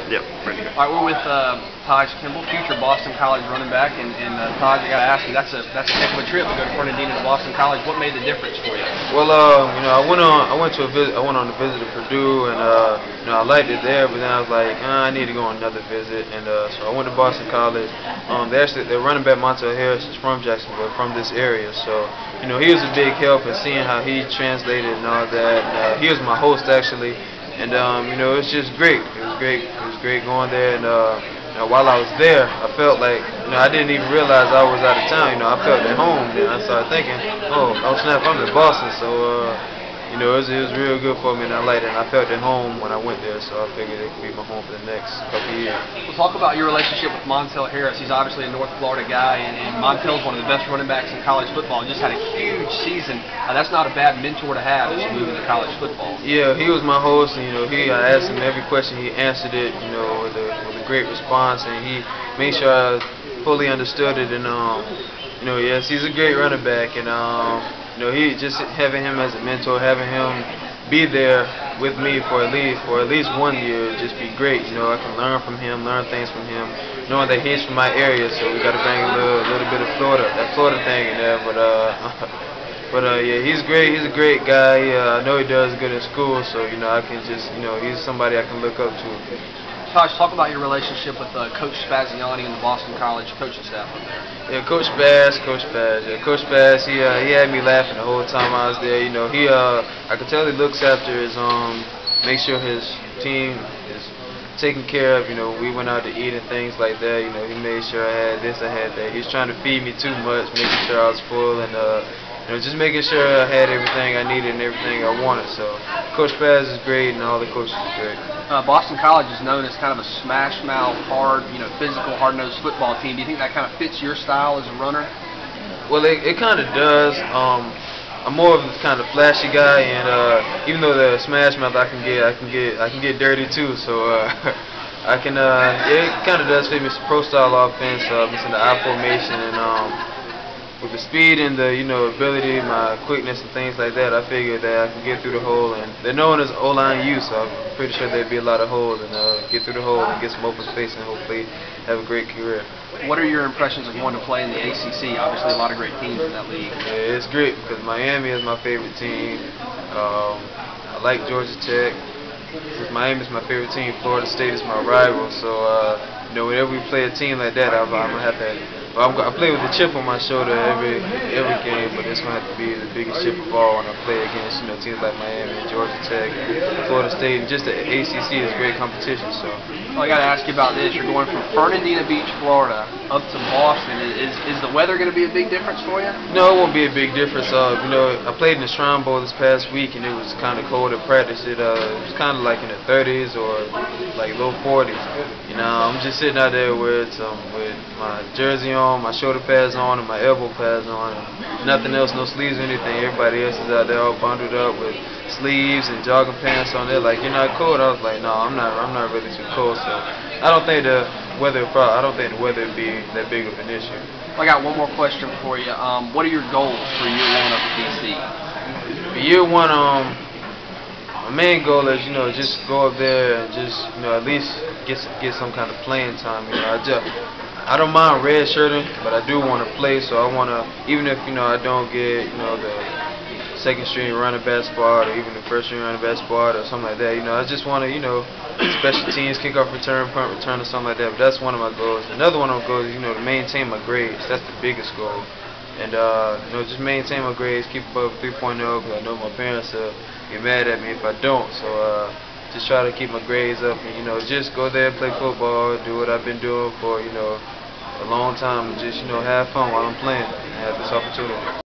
Yep. All right, we're with Taj Kimball, future Boston College running back, and Taj, I got to ask you, that's a heck of a trip to go to Fernandina to Boston College. What made the difference for you? Well, I went on a visit to Purdue, and I liked it there, but then I was like, I need to go on another visit, and so I went to Boston College. Their running back Montel Harris is from Jacksonville, from this area, so he was a big help in seeing how he translated and all that. And, he was my host actually. And it was just great. It was great. It was great going there. And while I was there, I felt like I didn't even realize I was out of town. I felt at home. Then I started thinking, oh snap, I'm in Boston. So it was real good for me, and I liked it. And I felt at home when I went there. So I figured it could be my home for the next couple of years. Well, talk about your relationship with Montel Harris. He's obviously a North Florida guy, and Montel's one of the best running backs in college football. Just had a huge season. That's not a bad mentor to have as you move into college football. Yeah, he was my host, and I asked him every question. He answered it, with a great response, and he made sure I fully understood it. And yes, he's a great running back, and he just having him as a mentor, having him be there with me for at least 1 year, just be great. I can learn from him, learn things from him, knowing that he's from my area, so we got to bring a little bit of that Florida thing in there. But yeah, he's great. He's a great guy. I know he does good in school, so I can just he's somebody I can look up to. Taj, talk about your relationship with Coach Spaziani and the Boston College coaching staff up there. Yeah, Coach Bass. Yeah, Coach Bass. He had me laughing the whole time I was there. I could tell he looks after his make sure his team is taken care of. We went out to eat and things like that. He made sure I had this, I had that. He's trying to feed me too much, making sure I was full, and just making sure I had everything I needed and everything I wanted. So Coach Bass is great, and all the coaches are great. Boston College is known as kind of a smash-mouth, hard, physical, hard-nosed football team. Do you think that kind of fits your style as a runner? Well, it kind of does. I'm more of this kind of flashy guy, and even though the smash mouth I can get dirty too. So I can. It kind of does fit me. It's a pro style offense. It's in the I formation, and with the speed and the ability, my quickness and things like that, I figured that I can get through the hole. And they're known as O-line U, so I'm pretty sure there'd be a lot of holes, and get through the hole and get some open space, and hopefully have a great career. What are your impressions of going to play in the ACC? Obviously, a lot of great teams in that league. Yeah, it's great because Miami is my favorite team. I like Georgia Tech. Since Miami is my favorite team, Florida State is my rival. So whenever we play a team like that, I'm gonna have to. I play with a chip on my shoulder every game, but it's gonna have to be the biggest chip of all when I play against teams like Miami, Georgia Tech, Florida State, and just the ACC is great competition. So I got to ask you about this. You're going from Fernandina Beach, Florida, up to Boston. Is the weather going to be a big difference for you? No, it won't be a big difference. I played in the Shrine Bowl this past week, and it was kind of cold at practice. It was kind of like in the 30s or like low 40s. I'm just sitting out there with my jersey on, my shoulder pads on, and my elbow pads on, and nothing else, no sleeves or anything. Everybody else is out there all bundled up with sleeves and jogging pants on. They're like, "You're not cold?" I was like, "No, I'm not really too cold." So I don't think the weather would be that big of an issue. I got one more question for you. What are your goals for year one of BC? For year one, my main goal is just go up there and just at least get some kind of playing time. I don't mind redshirting, but I do want to play. So I want to, even if I don't get the second string running back spot, or even the first string running back spot, or something like that. I just want to special teams, kickoff return, punt return, or something like that. But that's one of my goals. Another one of my goals is to maintain my grades. That's the biggest goal. And just maintain my grades, keep above 3.0, because I know my parents will get mad at me if I don't. So just try to keep my grades up, and just go there, play football, do what I've been doing for a long time, and just have fun while I'm playing and have this opportunity.